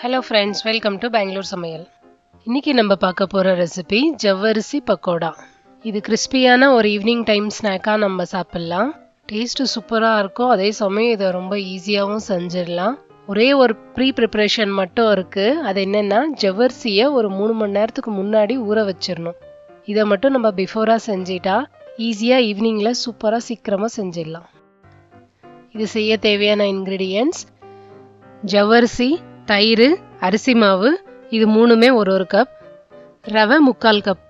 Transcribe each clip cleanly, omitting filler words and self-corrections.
Hello friends, welcome to Bangalore Samayal. இன்னைக்கு நம்ம பார்க்க போற ரெசிபி ஜவ்வரிசி பக்கோடா. இது கிறிஸ்பியான ஒரு ஈவினிங் டைம் ஸ்நாக்கா நம்ம சாப்பிடலாம். டேஸ்ட் சூப்பரா இருக்கும். அதே சமயம் இதை ரொம்ப ஈஸியாவும் செஞ்சிடலாம். ஒரே ஒரு ப்ரீ ப்ரிப்பரேஷன் மட்டும் இருக்கு. அது என்னன்னா ஜவ்வரிசியை ஒரு 3 மணி நேரத்துக்கு முன்னாடி ஊற வச்சிடணும். இதை மட்டும் நம்ம பிஃபோரா செஞ்சிட்டா ஈஸியா ஈவினிங்ல சூப்பரா சீக்கிரமா செஞ்சிடலாம். இது செய்ய தேவையான இன்கிரிடியன்ட்ஸ் ஜவ்வரிசி, தயிர், அரிசி மாவு, இது மூணுமே ஒரு கப், ரவை 3/4 கப்,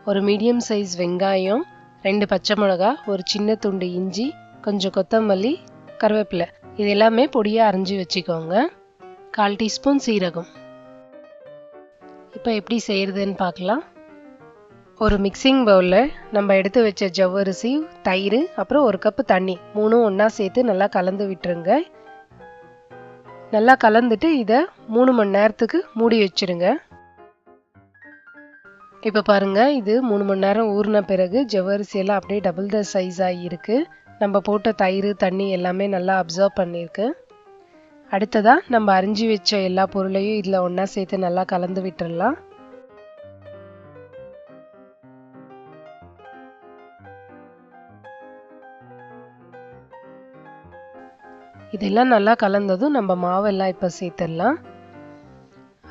ஒரு மீடியம் சைஸ் வெங்காயம், 2 பச்சை மிளகா, ஒரு சின்ன துண்டு இஞ்சி, கொஞ்சம் கொத்தமல்லி, கருவேப்பிலை, இது எல்லாமே பொடியா அரைஞ்சி வச்சுக்கோங்க. 1/4 டீஸ்பூன் சீரகம். இப்போ எப்படி செய்யறதுன்னு பார்க்கலாம். ஒரு மிக்சிங் பவுலில் நம்ம எடுத்து வச்ச ஜவ்வரிசி, தயிர், அப்புறம் 1 கப் தண்ணி மூணும் ஒன்றா சேர்த்து நல்லா கலந்து விட்டுருங்க. நல்லா கலந்துட்டு இதை 3 மணி நேரத்துக்கு மூடி வச்சிருங்க. இப்போ பாருங்க, இது 3 மணி நேரம் ஊறின பிறகு ஜவ்வரிசி எல்லாம் அப்படியே டபுள் த சைஸ் ஆகியிருக்கு. நம்ம போட்ட தயிர், தண்ணி எல்லாமே நல்லா அப்சர்வ் பண்ணியிருக்கு. அடுத்ததா நம்ம அரிஞ்சு வச்ச எல்லா பொருளையும் இதில் ஒன்றா சேர்த்து நல்லா கலந்து விட்டுடலாம். இதெல்லாம் நல்லா கலந்ததும் நம்ம மாவெல்லாம் இப்போ சேர்த்துடலாம்.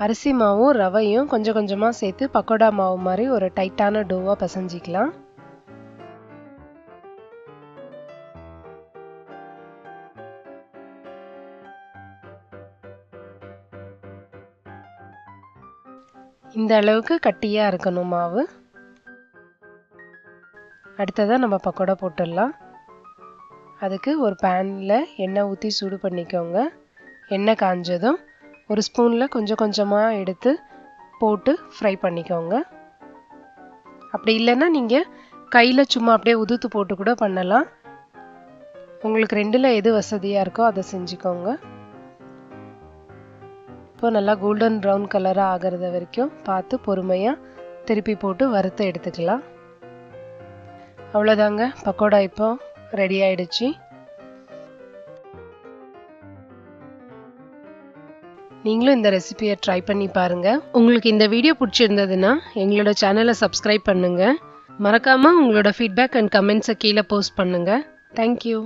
அரிசி மாவும் ரவையும் கொஞ்சம் கொஞ்சமாக சேர்த்து பக்கோடா மாவு மாதிரி ஒரு டைட்டான டோவாக பிசைஞ்சிக்கலாம். இந்த அளவுக்கு கட்டியாக இருக்கணும் மாவு. அடுத்ததாக நம்ம பக்கோடா போட்டுடலாம். அதுக்கு ஒரு பேனில் எண்ணெய் ஊற்றி சூடு பண்ணிக்கோங்க. எண்ணெய் காஞ்சதும் ஒரு ஸ்பூனில் கொஞ்சம் கொஞ்சமாக எடுத்து போட்டு ஃப்ரை பண்ணிக்கோங்க. அப்படி இல்லைன்னா நீங்கள் கையில் சும்மா அப்படியே உதுத்து போட்டு கூட பண்ணலாம். உங்களுக்கு ரெண்டில் எது வசதியாக இருக்கோ அதை செஞ்சுக்கோங்க. இப்போ நல்லா கோல்டன் ப்ரௌன் கலராக ஆகிறது வரைக்கும் பார்த்து பொறுமையாக திருப்பி போட்டு வறுத்து எடுத்துக்கலாம். அவ்வளோதாங்க, பக்கோடா இப்போ ரெடி ஆயிடுச்சு. நீங்களும் இந்த ரெசிபியை ட்ரை பண்ணி பாருங்க. உங்களுக்கு இந்த வீடியோ பிடிச்சிருந்ததுன்னா எங்களோட சேனலை சப்ஸ்கிரைப் பண்ணுங்க. மறக்காம உங்களோட ஃபீட்பேக் அண்ட் கமெண்ட்ஸை கீழே போஸ்ட் பண்ணுங்க. தேங்க்யூ.